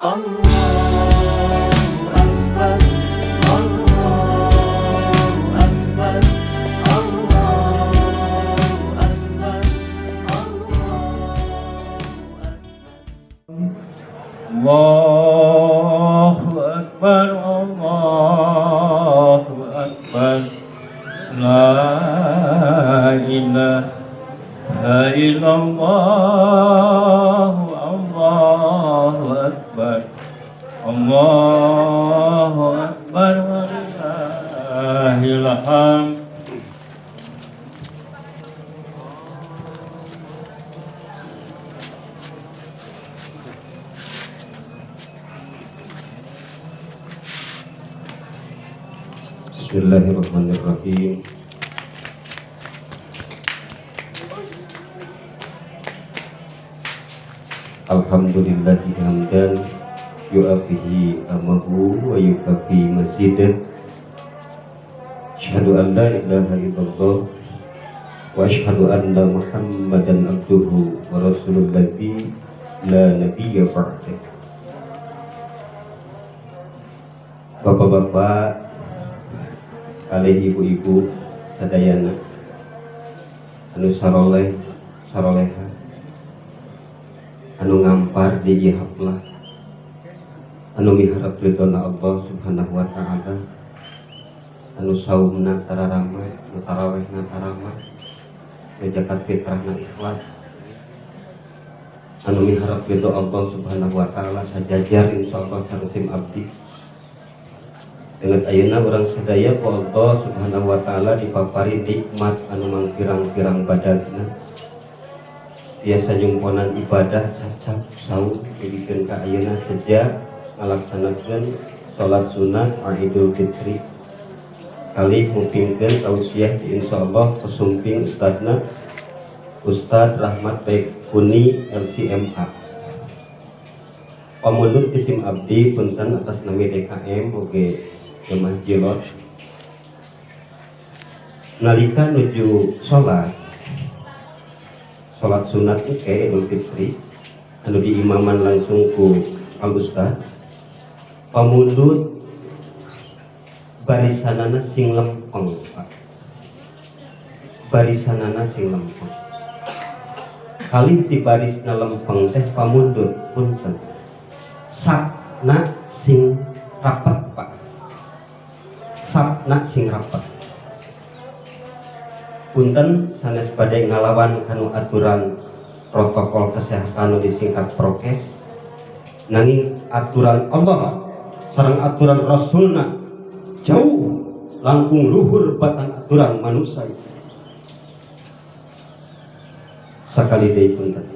Allahu Akbar, Allahu Akbar, Allahu Akbar, Allahu Akbar, Allahu Akbar, La ilaha illallah, Allahu Akbar, Allahu Akbar, walillahil hamd. Bismillahirrahmanirrahim. Alhamdulillahi hamdan yu'afihi amahu wa yukafi masidah. Asyhadu an la ilaha illallah wa asyhadu anna Muhammadan abduhu wa rasulullahi la nabiyya ba'dah. Bapak-bapak, kalih ibu-ibu sadayana anu saroleha anu ngampar di ihaplah anu miharap ridhona Allah subhanahu wa ta'ala, anu saumna tararama anu tarawehna tarama jakat fitrahna ikhlas, anu miharap ridho Allah subhanahu wa ta'ala sajajar insyaallah sarusim abdi dengan ayeuna urang sadaya ku Allah subhanahu wa ta'ala dipapari nikmat anu mangpirang-pirang badanna biasa nyumponan ibadah cacap saum dibikeun ka ayeuna sejak ngalaksanakeun salat sunat Idul Fitri kali mupingkeun tausiah insyaallah pesumping ustadna Ustad Rahmat Baikuni LCMA pamundur isim abdi punten atas nama DKM oge Jemaah Jilot nalika nuju sholat sunat Idul Fitri anu diimaman langsung ku Al Ustad pamundut barisanana sing lempeng Pak, barisanana sing lempeng kali di barisna lempeng teh pamundut punten sakna sing rapat Pak, sabna sing rapat punten sanes badai ngalawan kanu aturan protokol kesehatan nu disingkat prokes nanging aturan Allah sareng aturan Rasulna jauh langkung luhur batan aturan manusia sakali deui punten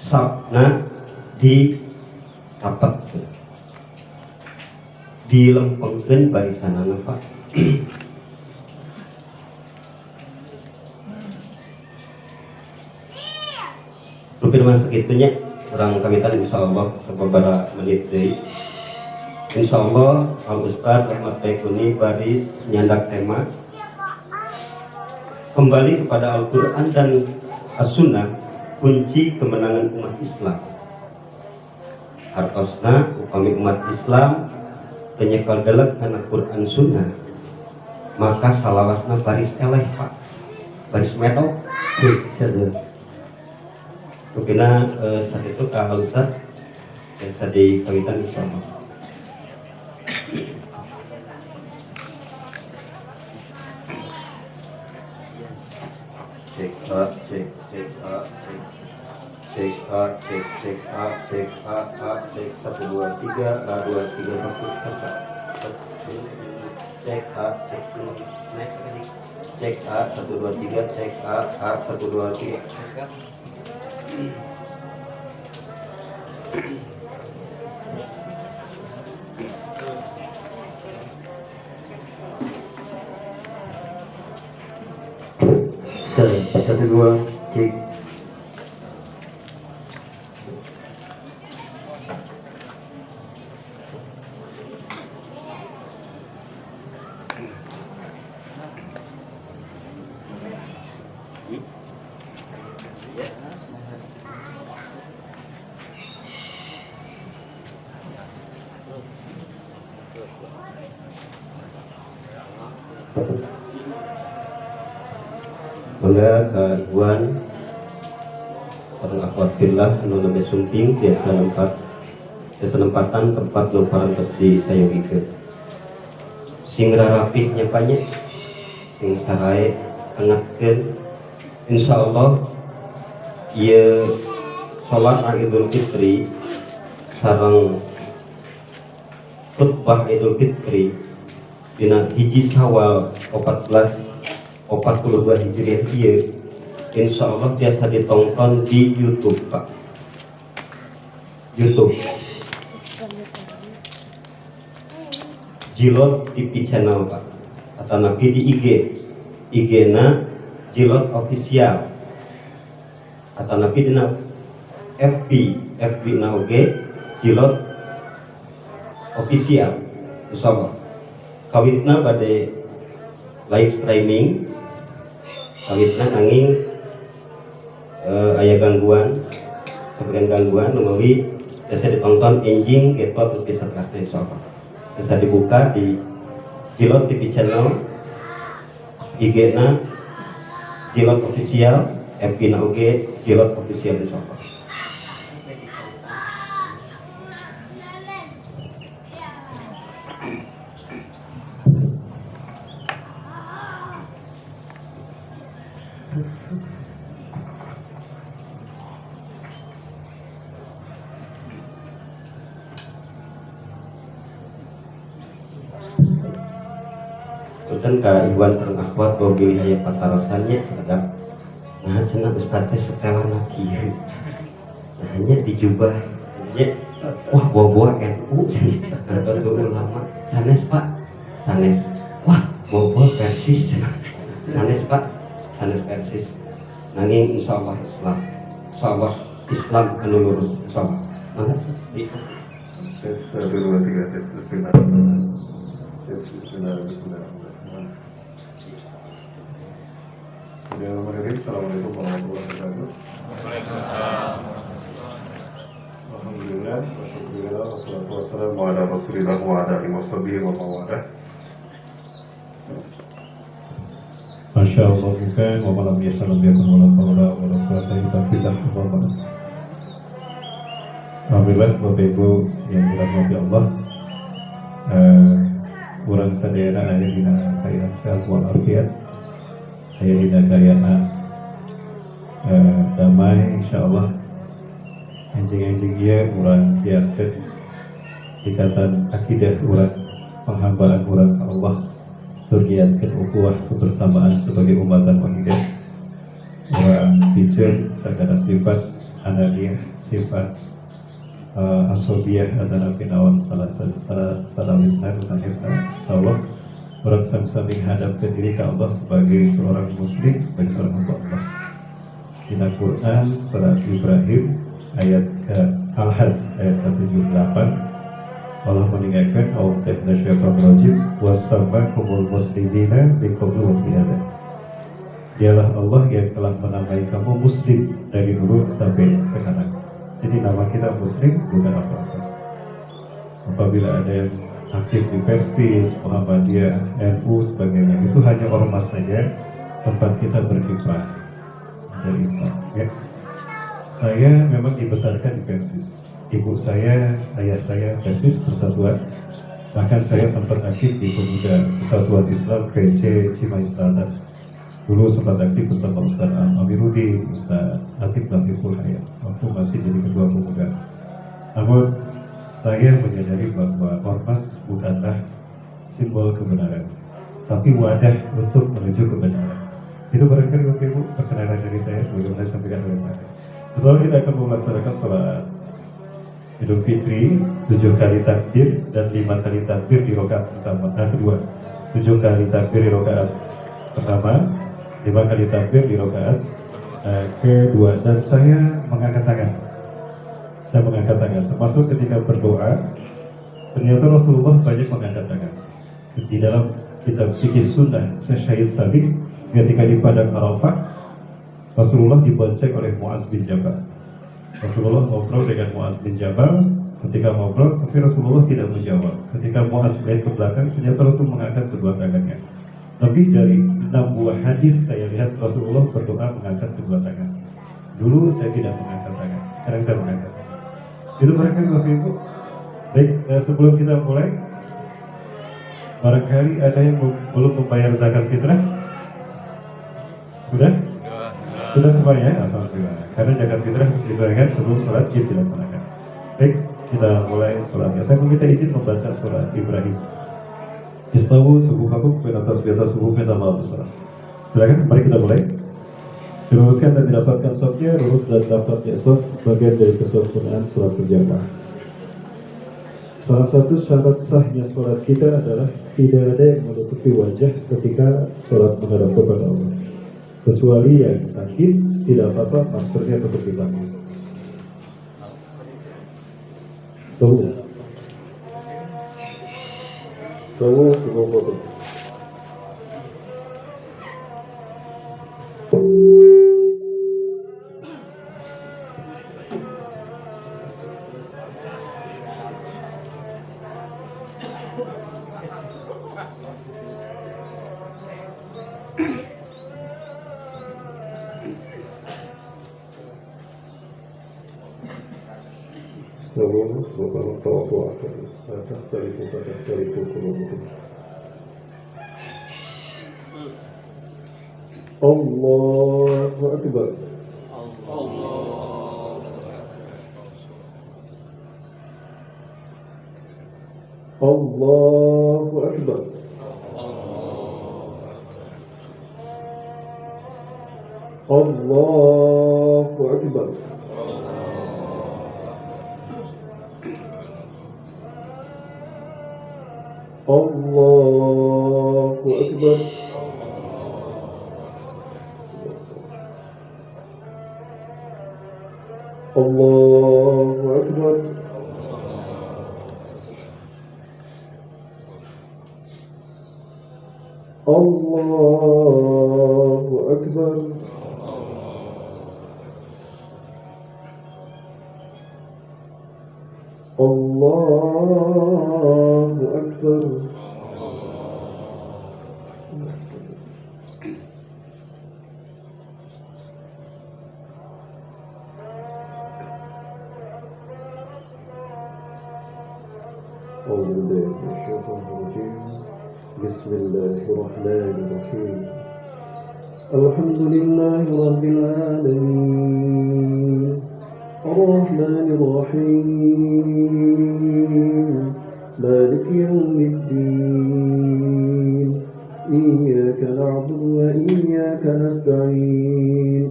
sabna di rapat dilempengkeun barisanana Pak. Firman segitunya kurang kamitan insyaallah sababaraha menit deui. Insyaallah Al Ustad Rahmat Baikuni bari nyandak tema kembali kepada Al-Qur'an dan As-Sunnah kunci kemenangan umat Islam. Hartosna upami umat Islam penyekal dalam karena Quran Sunnah maka salawasna baris eleh Pak, baris metok mungkinna saat itu ka Ustaz biasa di kawitan insyaallah. Cek A, cek A, cek A, cek A, cek A, cek 1 2 3 A 2 3 4 cek A, cek next sekali cek A 1 2 3 cek A 1 2 3 1 2 cek. Mangga ka Iwan sareng akhwat fillah anu nembe sumping tiasa nempatan tempat nu parantos disayogikeun. Sing rarapih nyapanya, sing sarae angatkeun. Insyaallah ieu salat Idul Fitri sareng khutbah Idul Fitri dina hiji Syawal 1442 Hijriah ieu insyaallah biasa ditonton di YouTube, Pak. YouTube Jilot TV channel, Pak. Atau nabi di IG na Jilot official. Atau nabi di FB na oge Jilot official. Insyaallah kawitna bade live streaming, kawitna angin aya gangguan, sebagian gangguan melalui bisa ditonton enjing getot lebih serkasnya insyaallah. Bisa dibuka di Jilot TV channel, IG na Jilot official, FB na oge Jilot official insyaallah. Kemudian ka Iwan sareng akhwat bogi aya patarasannya sedap. Nah cenah ustaz teh setelan kieu. Nah nya dijubah nya wah boboa NU atau ulama. Sanes Pak. Sanes. Wah boboa Persis cenah. Sanes Pak. Sanes Persis. Nanging insyaallah Islam. Insyaallah Islam anu lurus insyaallah. Mangga di Tes 1 2 3 tes bismillah. Tes bismillah. Bismillahirrahmanirrahim. Assalamualaikum warahmatullahi wabarakatuh. Alhamdulillah, wasyukurillah, wassalatu wassalamu ala rasulillah wa ala alihi wa sahbihi wa mawadah. Masya Allah bukan wa malam biasa lam yakun wala qawla wala quwwata illa billah. Alhamdulillah Bapak Ibu yang dirahmati Allah, urang sadayana aya dina kaayaan sehat wal afiat, aya dina kaayaan damai insyaallah. Anjing-anjing ieu urang biarkeun ikatan akidah urang, penghambaan urang ka Allah, surgiatkeun ukhuwah kebersamaan sebagai umatan wahidah. Urang piceun sagala sifat ananiyah, sifat asobiyah adalah pinawan salah wisna insyaallah orang sami-sami hadap ke diri ke Allah sebagai seorang muslim, sebagai seorang hamba Allah. Di Al-Quran surat Ibrahim ayat ke Al-Hajj ayat ke-78 Allah meninggalkan awqatna syaitan rajim wassamakumul muslimina biqablu wa qiyada. Dialah Allah yang telah menamai kamu muslim dari dulu sampai sekarang. Jadi nama kita muslim bukan apa-apa. Apabila ada yang aktif di Persis, Muhammadiyah, NU, sebagainya, itu hanya ormas saja tempat kita berkiprah dari Islam. Ya. Saya memang dibesarkan di Persis. Ibu saya, ayah saya Persis Persatuan. Bahkan saya sempat aktif di Pemuda Persatuan Islam PC Cimahi Selatan. Dulu sempat aktif bersama Ustaz Amirudi, Ustaz Atif Latiful Hayat waktu masih jadi ketua pemuda. Namun saya menyadari bahwa ormas bukanlah simbol kebenaran, tapi wadah untuk menuju kebenaran. Itu barangkali Bapak Ibu perkenalan dari saya sebelum saya sampaikan oleh Pak. Setelah kita akan melaksanakan sholat Idul Fitri 7 kali takbir dan 5 kali takbir di rakaat pertama, kedua. 7 kali takbir di rakaat pertama, 5 kali takbir di rakaat kedua. Dan saya mengangkat tangan. Saya mengangkat tangan. Termasuk ketika berdoa, ternyata Rasulullah banyak mengangkat tangan. Di dalam kitab Fikih Sunnah Syahid Sabiq, ketika di padang Arafah, Rasulullah dibonceng oleh Mu'adz bin Jabal. Rasulullah ngobrol dengan Mu'adz bin Jabal. Ketika ngobrol, tapi Rasulullah tidak menjawab. Ketika Mu'adz melihat ke belakang, ternyata Rasul mengangkat kedua tangannya. Lebih dari 6 buah hadis saya lihat Rasulullah berdoa mengangkat kedua tangan. Dulu saya tidak mengangkat tangan, sekarang saya mengangkat. Itu barangkali Bapak Ibu. Baik, sebelum kita mulai, barangkali ada yang belum membayar zakat fitrah? Sudah? Sudah semuanya? Alhamdulillah. Karena zakat fitrah harus dibayarkan sebelum sholat Id dilaksanakan. Baik, kita mulai sholatnya. Saya meminta izin membaca surah Ibrahim. Istawu subuhakum min atas di atas subuh minta maaf besar. Silakan, mari kita mulai. Diluruskan dan didapatkan softnya, lurus dan dapatnya soft bagian dari kesempurnaan sholat berjamaah. Salah satu syarat sahnya sholat kita adalah tidak ada yang menutupi wajah ketika sholat menghadap kepada Allah. Kecuali yang sakit, tidak apa-apa, maskernya tetap dipakai. Tahu foto. Allahu Akbar. Allahu Akbar. Allahu Akbar. Allahu Akbar. Allahu Akbar. Allahu Akbar. Allahu Akbar. بسم الله الرحمن الرحيم الحمد لله رب العالمين الرحمن الرحيم مالك يوم الدين إياك نعبد وإياك نستعين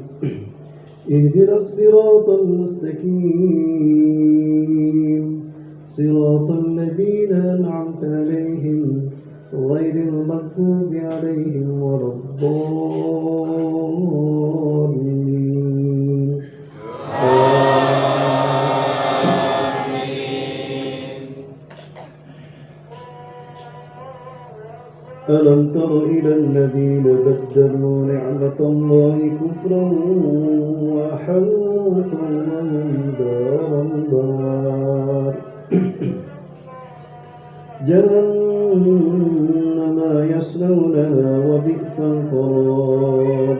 اهدنا الصراط المستقيم صراط الذين أنعمت عليهم غير المغضوب عليهم ولا الضالين. ألم تر إلى الذين بدلوا نعمة الله كفرا وأحلوا قومهم دار البوار جهنم يصلونها وبئس القرار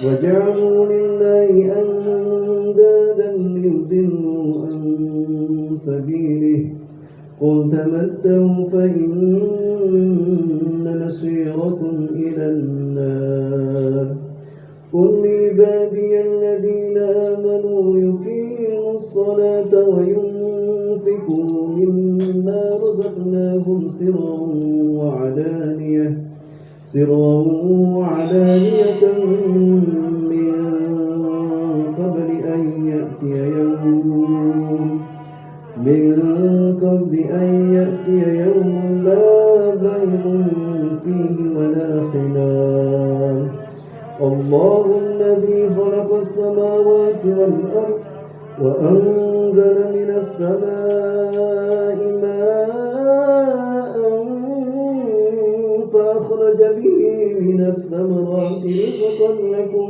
وجعلوا لله أندادا ليضلوا عن سبيله قل تمتعوا فإن مصيركم إلى النار قل لعبادي الذين آمنوا يقيموا الصلاة وينفقوا مما رزقناهم سرا وعلانية من قبل أن يأتي يوم لا بيع فيه ولا خلال الله الذي خلق السماوات والأرض وأنزل من السماء ماء فأخرج به من الثمرات رزقا لكم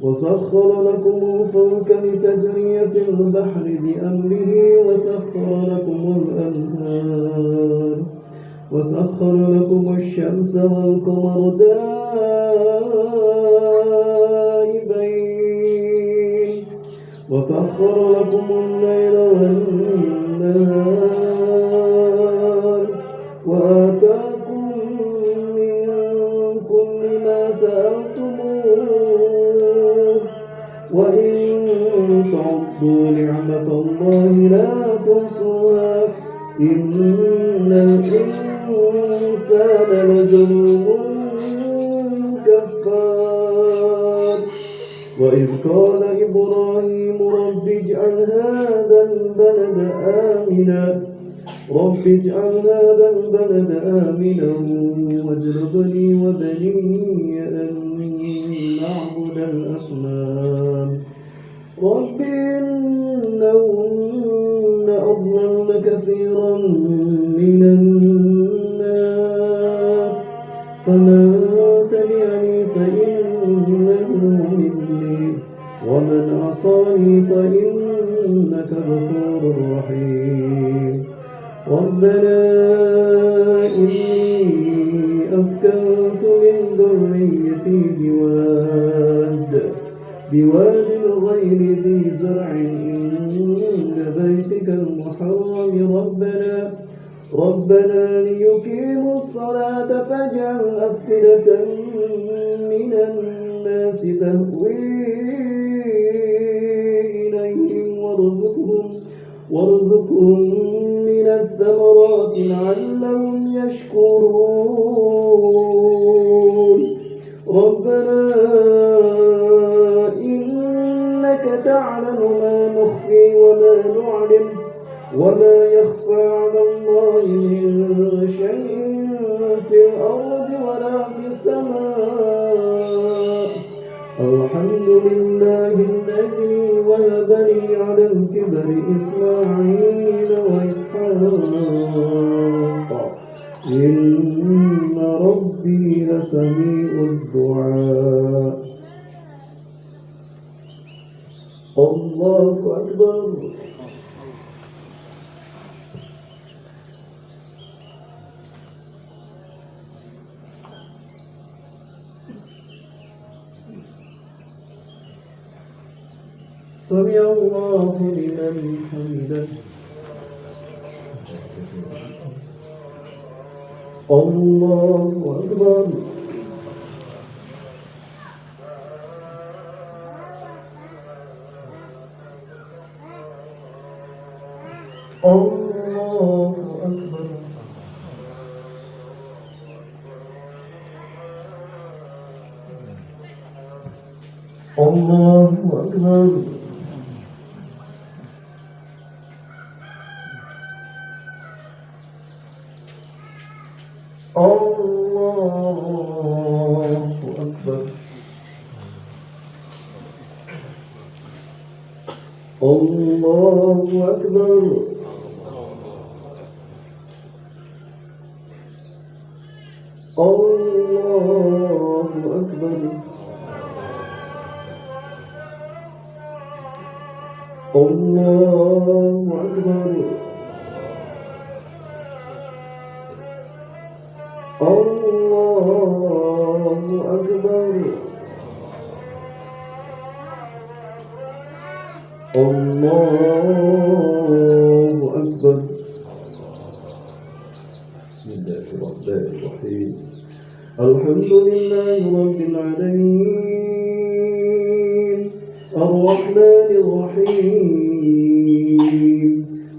وسخر لكم الفلك لتجري في البحر بأمره وسخر لكم الأنهار وسخر لكم الشمس والقمر دائبين وسخر لكم الليل والنهار وآتاكم من كل ما سألتموه وإن تعدوا نعمة الله لا تحصوها إن الإنسان لظلوم كفار وإذ قال إبراهيم رب اجعل هذا البلد آمنا واجنبني وبني أن نعبد الأصنام رب إنهن أضللن كثيرا من الناس فمن تبعني فإنه مني ومن عصاني فإنك غفور رحيم ربنا إني أسكنت من ذريتي بواد غير ذي زرع عند بيتك المحرم ربنا ليقيموا الصلاة فاجعل أفئدة من الناس تهوي إليهم وارزقهم من الثمرات لعلهم يشكرون ربنا إنك تعلم ما نخفي وما نعلم وما يخفى على الله من شيء في الأرض ولا في السماء الحمد لله الذي وهب لي على الكبر إسماعيل وإسحاق إن ربي لسميع الدعاء الله أكبر سمع الله لمن حمده الله أكبر الله أكبر الله أكبر الله أكبر الله أكبر الله أكبر الله أكبر الله أكبر بسم الله الرحمن الرحيم الحمد لله رب العالمين الرحمن الرحيم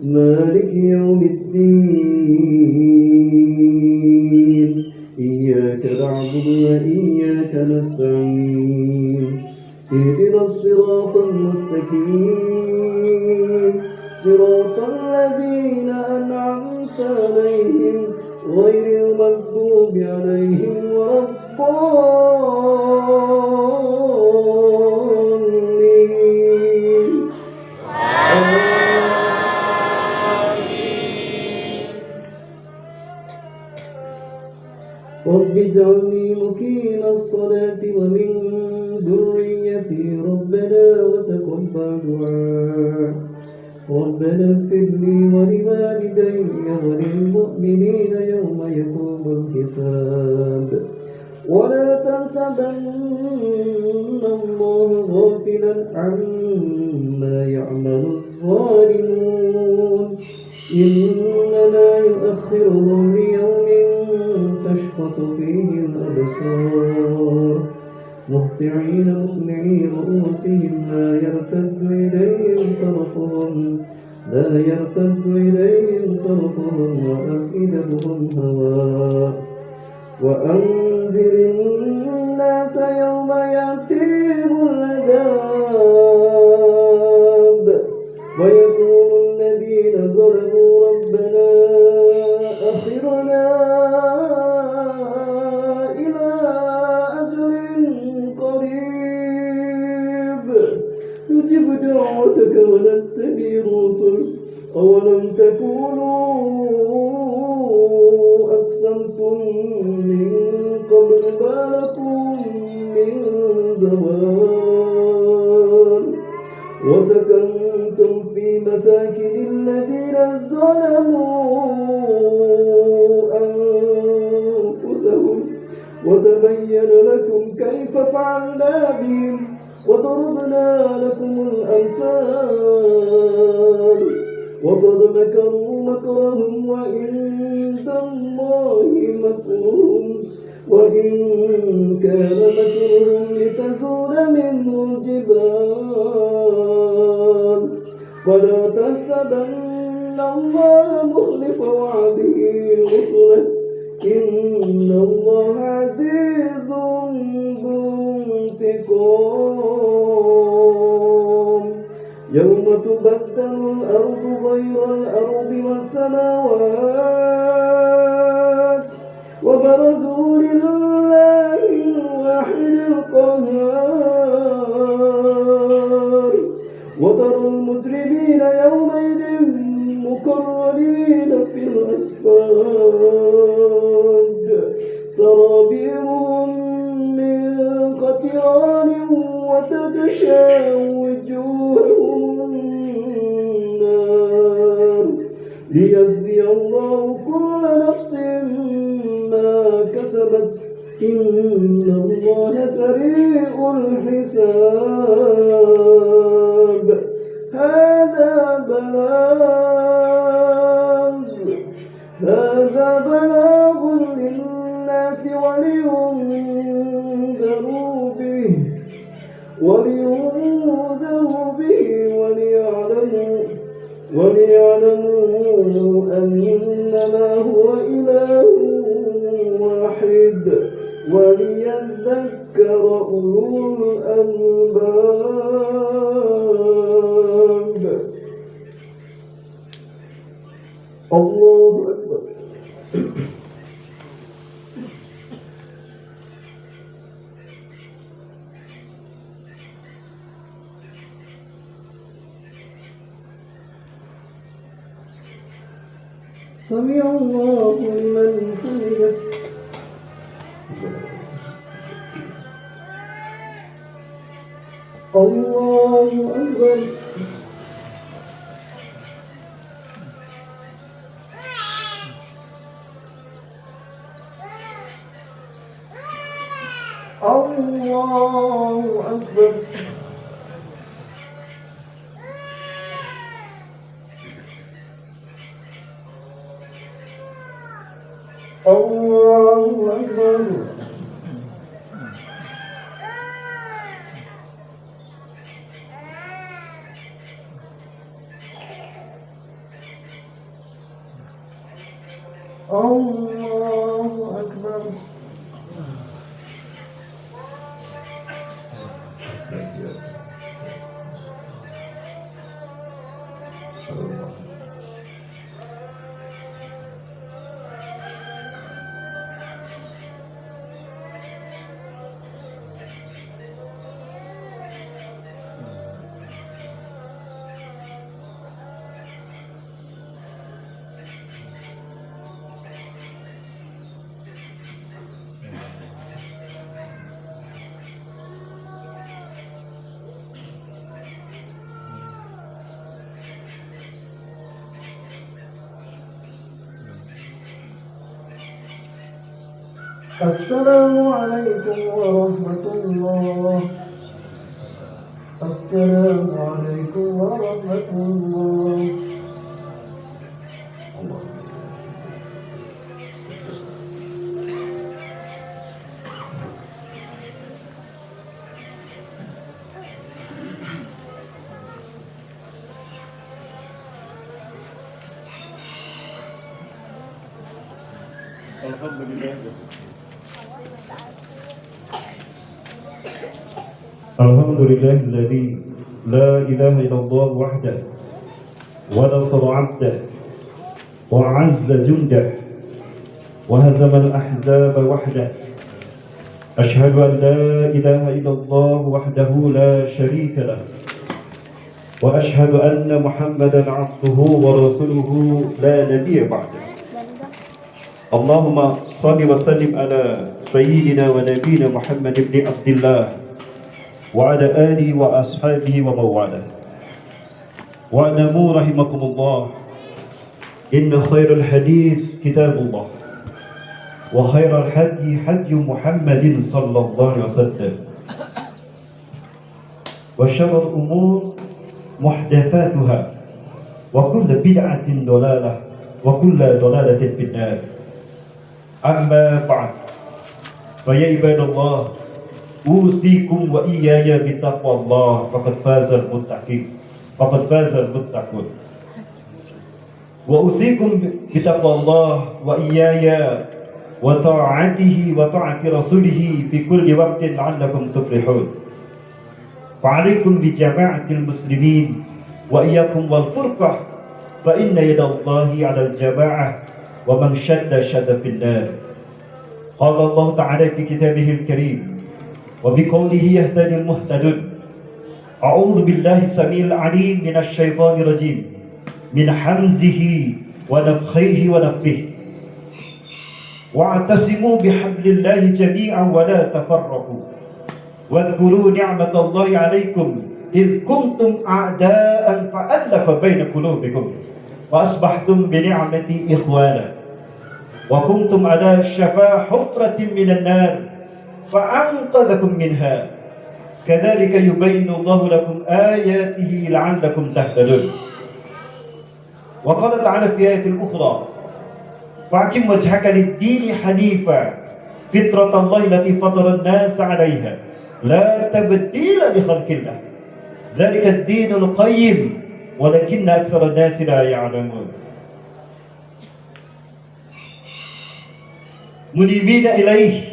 مالك يوم الدين إياك نعبد وإياك نستعين اهدنا الصراط المستقيم صراط الذين أنعمت عليهم غير المغضوب عليهم ولا الضالين رب اجعلني مقيم الصلاة ومن ذريتي ربنا وتقبل دعاء ربنا اغفر لي ولوالدي للوالدين وللمؤمنين يوم يقوم الحساب ولا تحسبن الله غافلا عما يعمل الظالمون إنما يؤخرهم ليوم تشخص فيه الأبصار مهطعين مقنعي رؤوسهم لا يرتد إليهم طرفهم وأفئدتهم هواء وأنذر الناس يوم يأتيهم العذاب ويقول الذين ظلموا ربنا أخرنا إلى أجل قريب نجب دعوتك ونتبع الرسل أولم تكونوا أقسمتم من قبل ما لكم من زوال وسكنتم في مساكن الذين ظلموا أنفسهم وتبين لكم كيف فعلنا بهم وضربنا لكم الأمثال وقد مكروا مكرهم وعند الله مكرهم وإن كان مكرهم لتزول منه الجبال ولا تحسبن الله مخلف وعده رسله إن الله عزيز ذو انتقام يوم تبدل الأرض غير الأرض والسماوات وبرزوا لله الواحد القهار وترى المجرمين يومئذ مقرنين في الأصفاد سرابيلهم من قطران وتغشى وجوههم النار ليجزي الله كل نفس ما كسبت إن الله سريع الحساب هذا بلاغ للناس ولينذروا به وليعلموا أنما هو إله واحد وليذكر أولو الألباب الله أكبر سمع الله لمن حمده الله أكبر الله أكبر الله أكبر الله أكبر السلام عليكم ورحمة الله. السلام عليكم ورحمة الله. Alhamdulillahilladzi la ilaha illallah wahdah wa nasara 'abdah wa 'azza jundah wa hazama al-ahzaba wahdah. Ashhadu an la ilaha illallah wahdahu la sharika lah wa ashhadu anna Muhammadan 'abduhu wa rasuluhu la nabiyya ba'dah. Allahumma salli wa sallim ala sayyidina wa nabiyyina Muhammad ibn Abdullah wa ala alihi wa ashabihi wa mawalah. Wa alamu rahimakumullah, inna khairal hadith kitabullah wa khairal hadi hadi Muhammadin sallallahu alaihi wasallam wa syarrul umur muhdatsatuha wa kullu bid'atin dalalah wa kullu dalalatin finnar. Amma ba'd, fa ya ibadallah, usikum wa iyaya bittaqwallah, faqad fazal muttaqin, faqad fazal muttaqun. Wa usikum bittaqwallah wa iyaya wa ta'atihi wa ta'ati rasulihi fi kulli waqtin la'allakum tuflihun. Fa'alaikum bi jama'atil muslimin wa iyyakum wal furqah, fa inna yadallahi 'alal jama'ah wa man shadda shadda fil nar. Qala Allah ta'ala fi kitabihil karim وبقوله يهتدي المهتدون. أعوذ بالله السميع العليم من الشيطان الرجيم من حمزه ونفخيه ونفثه. واعتصموا بحبل الله جميعا ولا تفرقوا واذكروا نعمة الله عليكم إذ كنتم أعداء فألف بين قلوبكم وأصبحتم بنعمتي إخوانا وكنتم على شفا حفرة من النار فأنقذكم منها كذلك يبين الله لكم آياته لعلكم تهتدون. وقال تعالى في آية أخرى فأقم وجهك للدين حنيفا فطرة الله التي فطر الناس عليها لا تبديل لخلق الله ذلك الدين القيم ولكن أكثر الناس لا يعلمون. منيبين إليه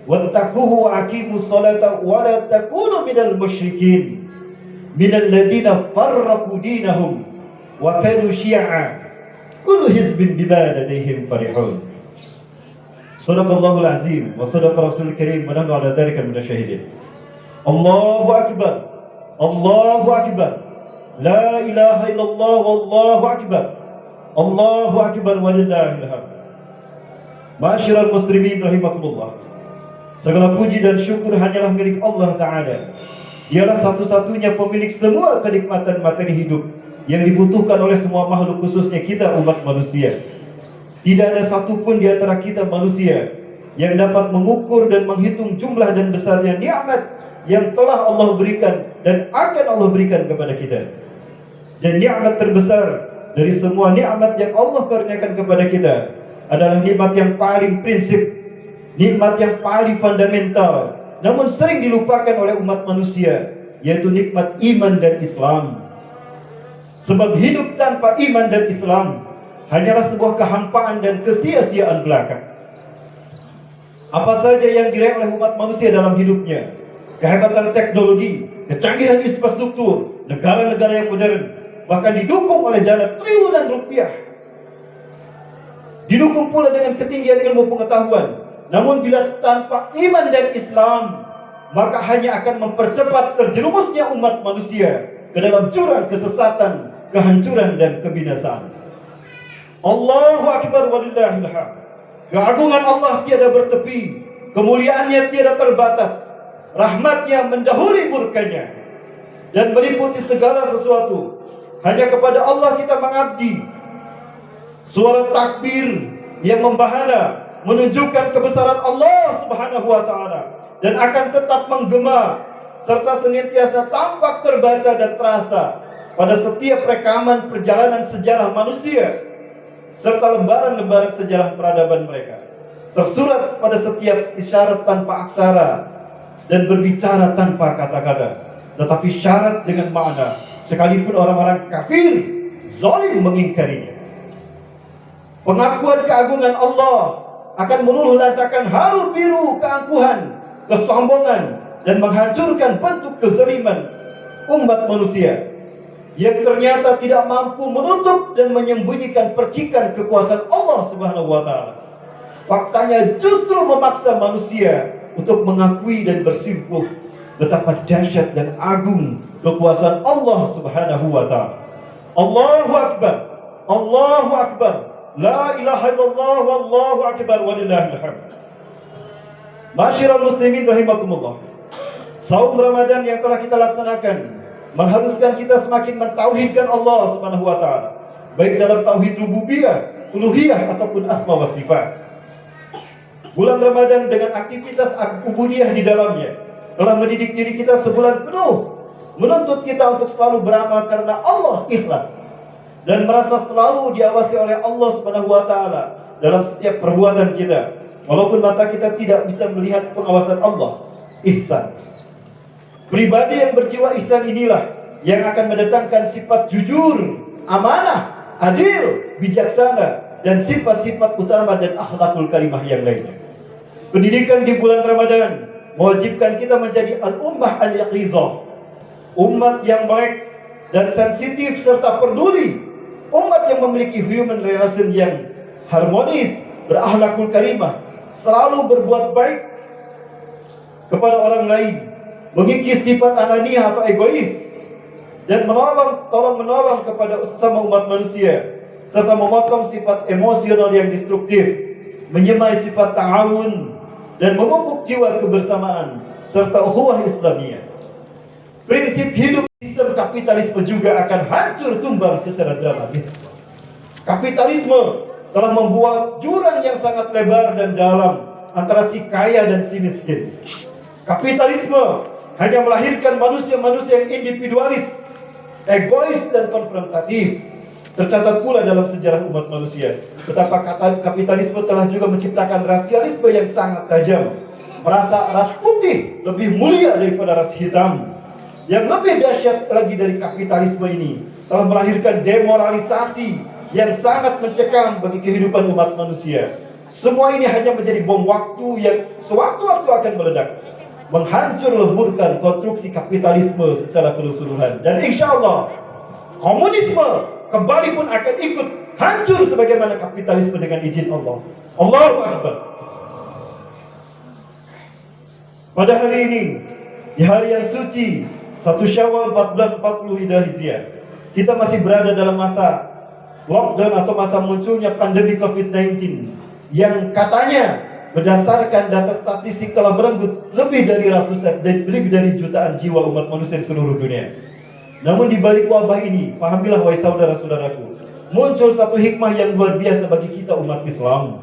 واتقوه وأقيموا الصلاة ولا تكونوا من المشركين من الذين فرقوا دينهم وكانوا شيعا كل حزب بما لديهم فرحون. صدق الله العظيم وصدق رسول الكريم ونحن على ذلك من الشاهدين. الله أكبر الله أكبر لا إله إلا الله والله أكبر الله أكبر ولله الحمد. Ma'asyiral muslimin rahimakumullah, segala puji dan syukur hanyalah milik Allah Ta'ala. Dialah satu-satunya pemilik semua kenikmatan materi hidup yang dibutuhkan oleh semua makhluk, khususnya kita umat manusia. Tidak ada satupun di antara kita manusia yang dapat mengukur dan menghitung jumlah dan besarnya nikmat yang telah Allah berikan dan akan Allah berikan kepada kita. Dan nikmat terbesar dari semua nikmat yang Allah karuniakan kepada kita adalah nikmat yang paling prinsip, nikmat yang paling fundamental, namun sering dilupakan oleh umat manusia, yaitu nikmat iman dan Islam. Sebab hidup tanpa iman dan Islam hanyalah sebuah kehampaan dan kesia-siaan belaka. Apa saja yang diraih oleh umat manusia dalam hidupnya, kehebatan teknologi, kecanggihan infrastruktur, negara-negara yang modern, bahkan didukung oleh dana triliunan rupiah, didukung pula dengan ketinggian ilmu pengetahuan, namun bila tanpa iman dan Islam, maka hanya akan mempercepat terjerumusnya umat manusia ke dalam jurang kesesatan, kehancuran dan kebinasaan. Allahu Akbar walillahil hamd. Keagungan Allah tiada bertepi, kemuliaannya tiada terbatas, rahmatnya mendahului murkanya dan meliputi segala sesuatu. Hanya kepada Allah kita mengabdi. Suara takbir yang membahana menunjukkan kebesaran Allah Subhanahu wa taala dan akan tetap menggema serta senantiasa tampak terbaca dan terasa pada setiap rekaman perjalanan sejarah manusia serta lembaran-lembaran sejarah peradaban mereka, tersurat pada setiap isyarat tanpa aksara dan berbicara tanpa kata-kata, tetapi syarat dengan makna, sekalipun orang-orang kafir zalim mengingkarinya. Pengakuan keagungan Allah akan meluluh lantakan haru biru keangkuhan, kesombongan, dan menghancurkan bentuk kezaliman umat manusia yang ternyata tidak mampu menutup dan menyembunyikan percikan kekuasaan Allah Subhanahu wa taala. Faktanya justru memaksa manusia untuk mengakui dan bersimpuh betapa dahsyat dan agung kekuasaan Allah Subhanahu wa taala. Allahu akbar. Allahu akbar. La ilaha illallah wallahu akbar walillahil hamd. Masyiral muslimin rahimakumullah. Saum Ramadan yang telah kita laksanakan mengharuskan kita semakin mentauhidkan Allah Subhanahu wa taala, baik dalam tauhid rububiyah, uluhiyah ataupun asma wa sifat. Bulan Ramadan dengan aktivitas ubudiyah di dalamnya telah mendidik diri kita sebulan penuh, menuntut kita untuk selalu beramal karena Allah ikhlas dan merasa selalu diawasi oleh Allah Subhanahu wa taala dalam setiap perbuatan kita, walaupun mata kita tidak bisa melihat pengawasan Allah. Ihsan. Pribadi yang berjiwa ihsan inilah yang akan mendatangkan sifat jujur, amanah, adil, bijaksana, dan sifat-sifat utama dan akhlakul karimah yang lainnya. Pendidikan di bulan Ramadan mewajibkan kita menjadi al-ummah al-yaqizah, umat yang melek dan sensitif serta peduli, umat yang memiliki human relation yang harmonis, berakhlakul karimah, selalu berbuat baik kepada orang lain, mengikis sifat ananiah atau egois, dan tolong menolong kepada sesama umat manusia, serta memotong sifat emosional yang destruktif, menyemai sifat ta'awun, dan memupuk jiwa kebersamaan, serta ukhuwah Islamiyah. Prinsip hidup sistem kapitalisme juga akan hancur tumbang secara dramatis. Kapitalisme telah membuat jurang yang sangat lebar dan dalam antara si kaya dan si miskin. Kapitalisme hanya melahirkan manusia-manusia yang individualis, egois, dan konfrontatif. Tercatat pula dalam sejarah umat manusia betapa kapitalisme telah juga menciptakan rasialisme yang sangat tajam, merasa ras putih lebih mulia daripada ras hitam. Yang lebih dahsyat lagi dari kapitalisme ini telah melahirkan demoralisasi yang sangat mencekam bagi kehidupan umat manusia. Semua ini hanya menjadi bom waktu yang sewaktu-waktu akan meledak, menghancur leburkan konstruksi kapitalisme secara keseluruhan. Dan insya Allah komunisme kembali pun akan ikut hancur sebagaimana kapitalisme dengan izin Allah. Allahu Akbar. Pada hari ini, di hari yang suci 1 Syawal 1440 Hijriah, kita masih berada dalam masa lockdown atau masa munculnya pandemi COVID-19 yang katanya berdasarkan data statistik telah merenggut lebih dari jutaan jiwa umat manusia di seluruh dunia. Namun di balik wabah ini, pahamilah wahai saudara-saudaraku, muncul satu hikmah yang luar biasa bagi kita umat Islam,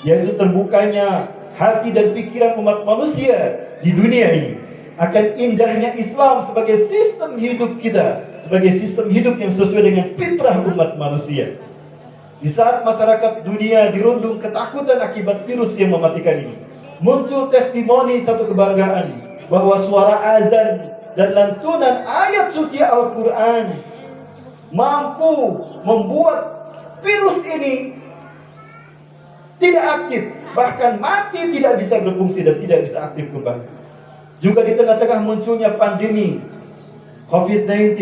yaitu terbukanya hati dan pikiran umat manusia di dunia ini akan indahnya Islam sebagai sistem hidup kita, sebagai sistem hidup yang sesuai dengan fitrah umat manusia. Di saat masyarakat dunia dirundung ketakutan akibat virus yang mematikan ini, muncul testimoni satu kebanggaan bahwa suara azan dan lantunan ayat suci Al-Quran mampu membuat virus ini tidak aktif, bahkan mati, tidak bisa berfungsi dan tidak bisa aktif kembali. Juga di tengah-tengah munculnya pandemi COVID-19,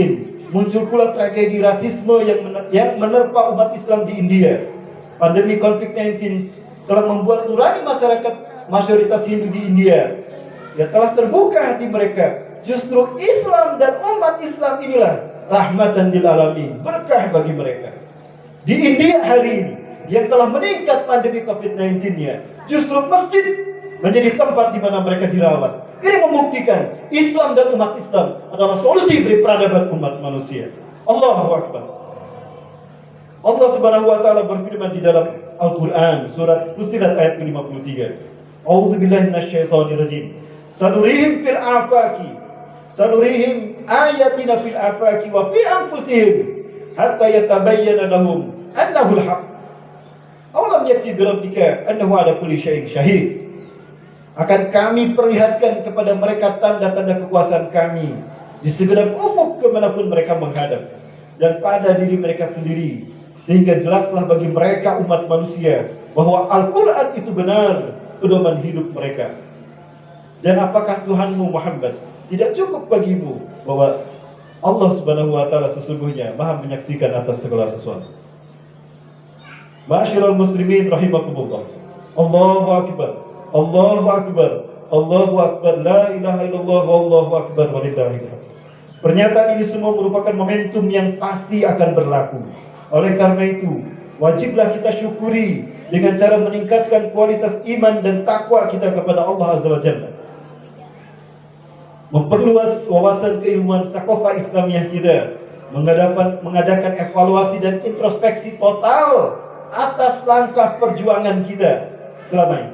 muncul pula tragedi rasisme yang menerpa umat Islam di India. Pandemi COVID-19 telah membuat nurani masyarakat mayoritas Hindu di India yang telah terbuka hati mereka. Justru Islam dan umat Islam inilah rahmatan lil alamin, berkah bagi mereka. Di India hari ini yang telah meningkat pandemi COVID-19-nya, justru masjid menjadi tempat di mana mereka dirawat. Ini membuktikan Islam dan umat Islam adalah solusi bagi peradaban umat manusia. Allahu Akbar. Allah Subhanahu wa taala berfirman di dalam Al-Quran, surat Fussilat ayat ke-53. A'udzubillahi minasyaitonirrajim. Sanurihim fil afaki, sanurihim ayatina fil afaki wa fi anfusihim hatta yatabayyana lahum annahu al-haq. Awalam yakfi bi rabbika annahu ala kulli syai'in syahid. Akan kami perlihatkan kepada mereka tanda-tanda kekuasaan kami di segenap ufuk kemanapun mereka menghadap, dan pada diri mereka sendiri, sehingga jelaslah bagi mereka umat manusia bahwa Al-Quran itu benar pedoman hidup mereka. Dan apakah Tuhanmu Muhammad tidak cukup bagimu bahwa Allah Subhanahu wa taala sesungguhnya Maha menyaksikan atas segala sesuatu. Ma'asyiral muslimin rahimakumullah. Allahu akbar. Allahu akbar. Allahu akbar. La ilaha illallah wallahu akbar walillahil hamd. Pernyataan ini semua merupakan momentum yang pasti akan berlaku. Oleh karena itu, wajiblah kita syukuri dengan cara meningkatkan kualitas iman dan takwa kita kepada Allah Azza wa Jalla. Memperluas wawasan keilmuan sakofah Islamiyah kita, mengadakan evaluasi dan introspeksi total atas langkah perjuangan kita selama ini.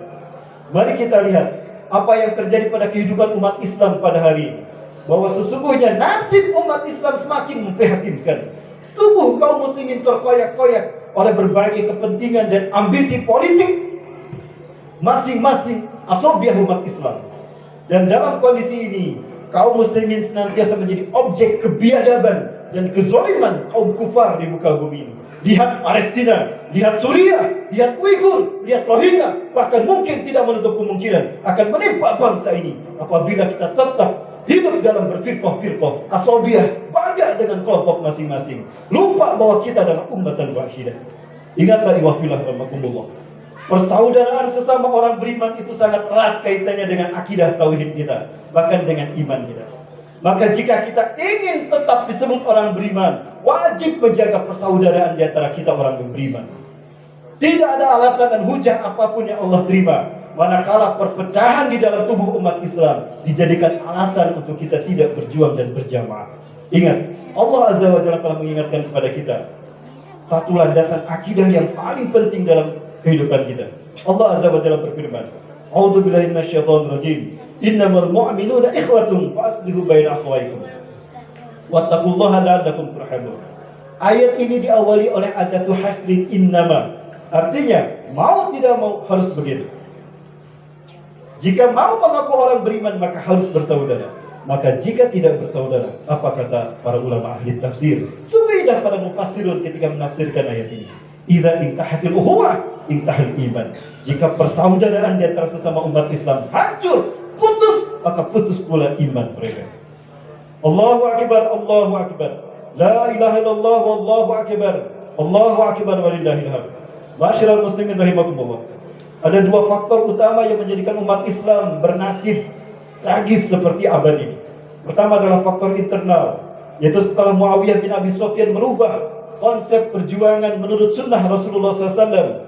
Mari kita lihat apa yang terjadi pada kehidupan umat Islam pada hari ini. Bahwa sesungguhnya nasib umat Islam semakin memprihatinkan. Tubuh kaum muslimin terkoyak-koyak oleh berbagai kepentingan dan ambisi politik masing-masing asobiah umat Islam. Dan dalam kondisi ini, kaum muslimin senantiasa menjadi objek kebiadaban dan kezaliman kaum kufar di muka bumi ini. Lihat Palestina, lihat Suriah, lihat Uighur, lihat Rohingya, bahkan mungkin tidak menutup kemungkinan akan menimpa bangsa ini apabila kita tetap hidup dalam berfirqah-firqah, asobiah, bangga dengan kelompok masing-masing, lupa bahwa kita adalah ummatan wahidah. Ingatlah iwafillah rahmatullah. Persaudaraan sesama orang beriman itu sangat erat kaitannya dengan akidah tauhid kita, bahkan dengan iman kita. Maka jika kita ingin tetap disebut orang beriman, wajib menjaga persaudaraan di antara kita orang beriman. Tidak ada alasan dan hujah apapun yang Allah terima manakala perpecahan di dalam tubuh umat Islam dijadikan alasan untuk kita tidak berjuang dan berjamaah. Ingat, Allah Azza wa Jalla telah mengingatkan kepada kita satu landasan akidah yang paling penting dalam kehidupan kita. Allah Azza wa Jalla berfirman, A'udzubillahi minasyaitonirrajim. Innamal mu'minuna ikhwatun fa'aslihu baina akhawaykum. Wattaqullaha la'allakum turhamun. Ayat ini diawali oleh adatu hasrin innama. Artinya, mau tidak mau harus begitu. Jika mau mengaku orang beriman maka harus bersaudara. Maka jika tidak bersaudara, apa kata para ulama ahli tafsir? Sudah para mufassirun ketika menafsirkan ayat ini. Idza intahatil ukhuwah, intahal iman. Jika persaudaraan di antara sesama umat Islam hancur, putus, maka putus pula iman mereka. Allahu akbar, Allahu akbar. La ilaha illallah wallahu akbar. Allahu akbar walillahil hamd. Ma'asyiral muslimin rahimakumullah. Ada dua faktor utama yang menjadikan umat Islam bernasib tragis seperti abad ini. Pertama adalah faktor internal, yaitu setelah Muawiyah bin Abi Sufyan merubah konsep perjuangan menurut sunnah Rasulullah SAW,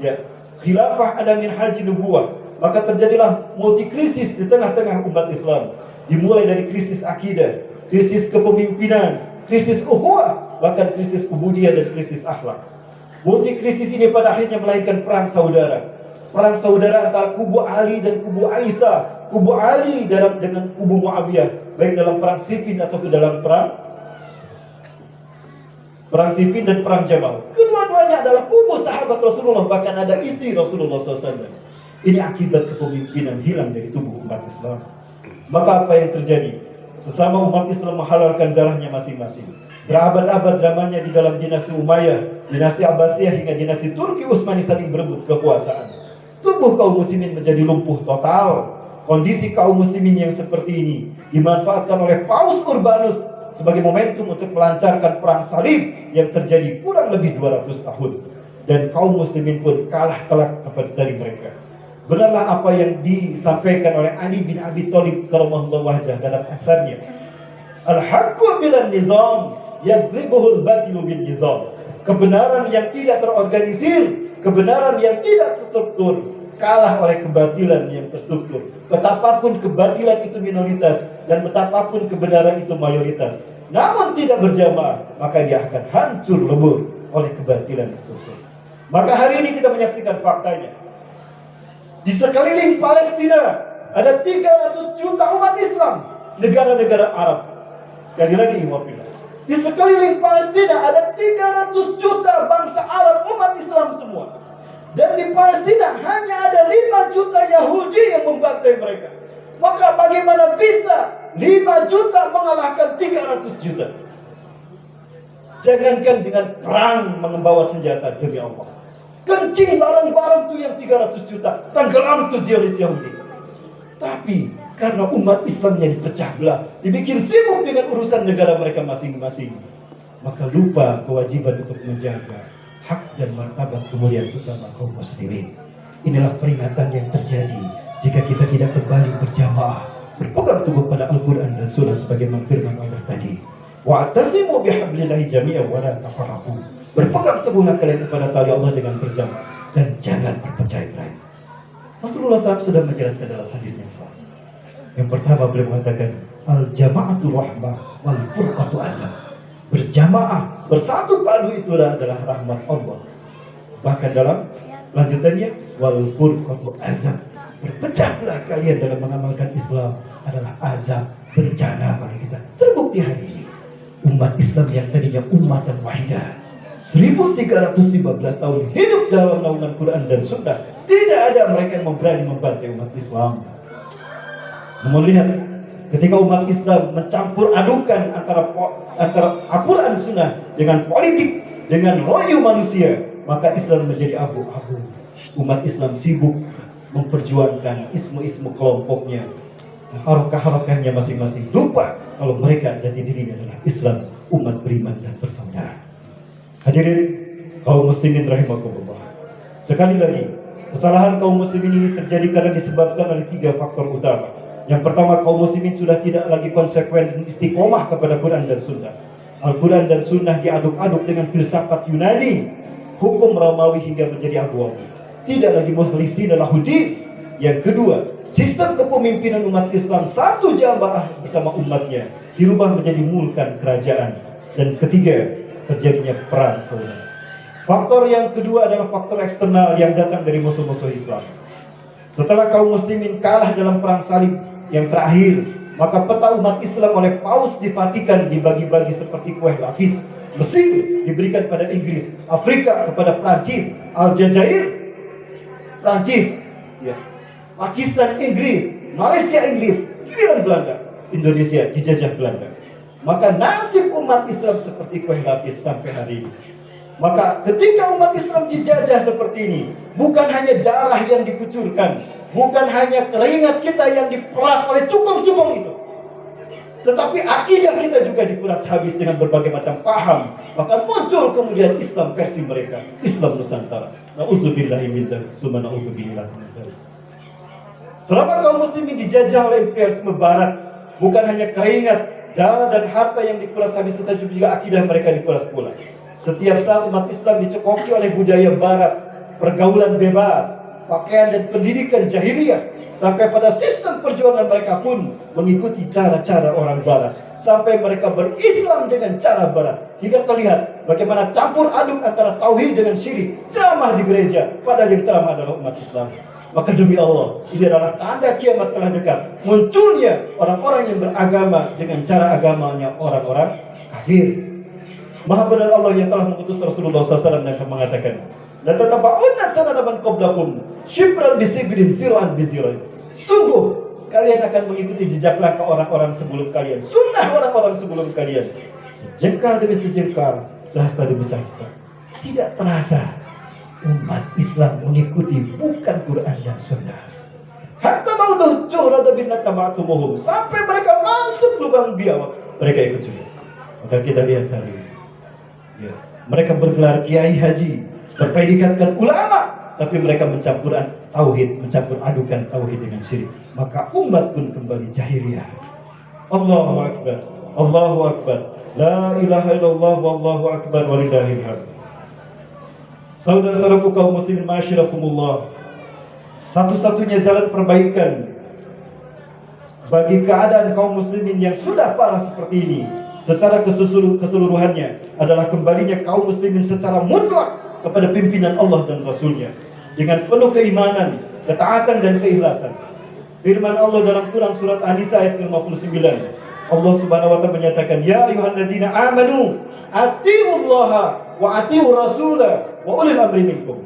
ya, khilafah ada min haji nubuwah, maka terjadilah multi krisis di tengah-tengah umat Islam. Dimulai dari krisis akidah, krisis kepemimpinan, krisis ukhuwah, bahkan krisis ubudiyah dan krisis akhlak. Multi krisis ini pada akhirnya melahirkan perang saudara. Perang saudara antara kubu Ali dan kubu Aisyah, kubu Ali dengan kubu Muawiyah, baik dalam perang Siffin atau dalam perang Siffin dan perang Jamal. Kedua-duanya adalah kubu sahabat Rasulullah, bahkan ada istri Rasulullah SAW. Ini akibat kepemimpinan hilang dari tubuh umat Islam. Maka apa yang terjadi? Sesama umat Islam menghalalkan darahnya masing-masing. Berabad-abad dramanya di dalam dinasti Umayyah, dinasti Abbasiyah hingga dinasti Turki Utsmani saling berebut kekuasaan. Tubuh kaum muslimin menjadi lumpuh total. Kondisi kaum muslimin yang seperti ini dimanfaatkan oleh Paus Urbanus sebagai momentum untuk melancarkan perang salib yang terjadi kurang lebih 200 tahun. Dan kaum muslimin pun kalah telak dari mereka. Benarlah apa yang disampaikan oleh Ali bin Abi Thalib karramallahu wajhah dalam asarnya. Al-haqqu bilan nizam yadribuhul batilu bin nizam. Kebenaran yang tidak terorganisir, kebenaran yang tidak terstruktur, kalah oleh kebatilan yang terstruktur. Betapapun kebatilan itu minoritas dan betapapun kebenaran itu mayoritas, namun tidak berjamaah, maka dia akan hancur lebur oleh kebatilan terstruktur. Maka hari ini kita menyaksikan faktanya. Di sekeliling Palestina ada 300 juta umat Islam, negara-negara Arab. Sekali lagi, di sekeliling Palestina ada 300 juta bangsa Arab, umat Islam semua. Dan di Palestina hanya ada 5 juta Yahudi yang membantai mereka. Maka bagaimana bisa 5 juta mengalahkan 300 juta? Jangankan dengan perang membawa senjata, demi Allah. Kencing barang-barang itu yang 300 juta, tenggelam tuh Zionis Yahudi. Tapi karena umat Islamnya dipecah belah, dibikin sibuk dengan urusan negara mereka masing-masing, maka lupa kewajiban untuk menjaga hak dan martabat kemuliaan sesama kaum muslimin. Inilah peringatan yang terjadi jika kita tidak kembali berjamaah, berpegang teguh pada Al-Quran dan Sunnah sebagaimana firman Allah tadi. Wa'tasimu bihablillahi jami'an wa la tafarraqu. Berpegang teguhlah kalian kepada tali Allah dengan bersama dan jangan berpecah belah. Rasulullah SAW sudah menjelaskan dalam hadisnya. Yang pertama beliau mengatakan al-jama'atu rahmah wal furqatu azab. Berjamaah, bersatu padu itu adalah rahmat Allah. Bahkan dalam lanjutannya wal furqatu azab. Berpecah belah kalian dalam mengamalkan Islam adalah azab, bencana bagi kita. Terbukti hari ini umat Islam yang tadinya ummatan wahidah 1315 tahun hidup dalam naungan Quran dan Sunnah, tidak ada mereka yang berani membantai umat Islam. Namun lihat, ketika umat Islam mencampur adukan antara Al-Quran Sunnah dengan politik, dengan royu manusia, maka Islam menjadi abu-abu. Umat Islam sibuk memperjuangkan ismu-ismu kelompoknya, harokah-harokahnya masing-masing, lupa kalau mereka jati dirinya adalah Islam, umat beriman dan bersaudara. Hadirin kaum muslimin rahimakumullah. Sekali lagi, kesalahan kaum muslimin ini terjadi karena disebabkan oleh 3 faktor utama. Yang pertama, kaum muslimin sudah tidak lagi konsekuen dan istiqomah kepada Quran dan Sunnah. Al-Quran dan Sunnah diaduk-aduk dengan filsafat Yunani, hukum Romawi hingga menjadi abu-abu. Tidak lagi mukhlisin lahudin. Yang kedua, sistem kepemimpinan umat Islam satu jamaah bersama umatnya dirubah menjadi mulkan kerajaan. Dan ketiga, terjadinya perang saudara. Faktor yang kedua adalah faktor eksternal yang datang dari musuh-musuh Islam. Setelah kaum muslimin kalah dalam perang salib yang terakhir, maka peta umat Islam oleh Paus di Vatikan dibagi-bagi seperti kue lapis. Mesir diberikan pada Inggris, Afrika kepada Prancis, Aljazair Prancis, ya. Pakistan Inggris, Malaysia Inggris, giliran Belanda, Indonesia dijajah Belanda. Maka nasib umat Islam seperti kue lapis sampai hari ini. Maka ketika umat Islam dijajah seperti ini, bukan hanya darah yang dikucurkan, bukan hanya keringat kita yang diperas oleh cukong-cukong itu, tetapi akidah kita juga diperas habis dengan berbagai macam paham. Maka muncul kemudian Islam versi mereka, Islam Nusantara. Na'udzubillahi min dzalik, summa na'udzubillahi min dzalik. Selama kaum muslimin dijajah oleh imperialisme barat, bukan hanya keringat, darah dan harta yang dikuras habis, tetapi juga akidah mereka dikuras pula. Setiap saat umat Islam dicekoki oleh budaya barat, pergaulan bebas, pakaian dan pendidikan jahiliyah, sampai pada sistem perjuangan mereka pun mengikuti cara-cara orang barat, sampai mereka berislam dengan cara barat, hingga terlihat bagaimana campur aduk antara tauhid dengan syirik, ceramah di gereja, padahal yang ceramah adalah umat Islam. Maka demi Allah, ini adalah tanda kiamat telah dekat, munculnya orang-orang yang beragama dengan cara agamanya orang-orang kafir. Maha benar Allah yang telah mengutus Rasulullah SAW yang mengatakan, dan tataba'unna sanana man qablakum shibran bisibrin zira'an bizirain. Sungguh kalian akan mengikuti jejak langkah orang-orang sebelum kalian, sunnah orang-orang sebelum kalian, sejengkal demi sejengkal, sehasta demi sehasta. Tidak terasa umat Islam mengikuti bukan Quran dan Sunnah. Hatta mauduh juhrada bin nataba'atumuhum, sampai mereka masuk lubang biawak, mereka ikut juga. Maka kita lihat hari ini, ya, mereka bergelar kiai haji, berpredikatkan ulama, tapi mereka mencampur tauhid, mencampur adukan tauhid dengan syirik. Maka umat pun kembali jahiliyah. Allahu akbar, Allahu akbar, la ilaha illallah wallahu akbar walillahil hamd. Saudara-saudaraku kaum muslimin masyarakumullah, satu-satunya jalan perbaikan bagi keadaan kaum muslimin yang sudah parah seperti ini secara keseluruhannya adalah kembalinya kaum muslimin secara mutlak kepada pimpinan Allah dan Rasulnya dengan penuh keimanan, ketaatan dan keikhlasan. Firman Allah dalam Quran surat An-Nisa ayat 59. Allah Subhanahu wa taala menyatakan, "Ya ayyuhalladzina amanu, atiiullaha wa atiiur rasulah wa ulil amri minkum.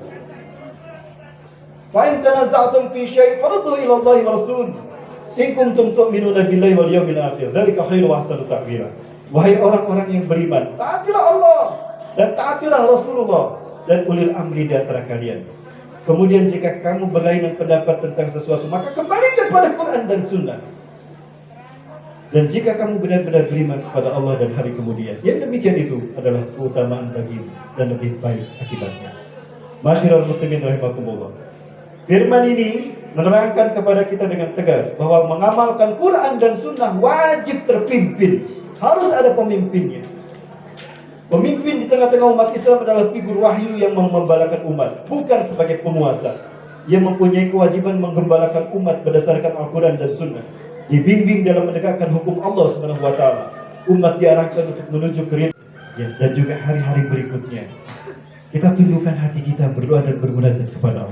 Fa in tanaza'tum fi syai' farudduhu ila Allahi wa rasul. In kuntum tu'minuna billahi wal yawmil akhir. Dzalika khairu wa ahsanu ta'wila." Wahai orang-orang yang beriman, taatilah Allah dan taatilah Rasulullah dan ulil amri di antara kalian. Kemudian jika kamu berlainan pendapat tentang sesuatu, maka kembalikan pada Quran dan Sunnah. Dan jika kamu benar-benar beriman kepada Allah dan hari kemudian, yang demikian itu adalah keutamaan bagimu dan lebih baik akibatnya. Masyiral muslimin rahimakumullah. Firman ini menerangkan kepada kita dengan tegas bahwa mengamalkan Quran dan Sunnah wajib terpimpin. Harus ada pemimpinnya. Pemimpin di tengah-tengah umat Islam adalah figur wahyu yang membalakan umat, bukan sebagai penguasa. Ia mempunyai kewajiban menggembalakan umat berdasarkan Al-Quran dan Sunnah. Dibimbing dalam menegakkan hukum Allah Subhanahu wa taala. Umat diarahkan untuk menuju keridhaan dan juga hari-hari berikutnya. Kita tundukkan hati kita berdoa dan bermunajat kepada Allah.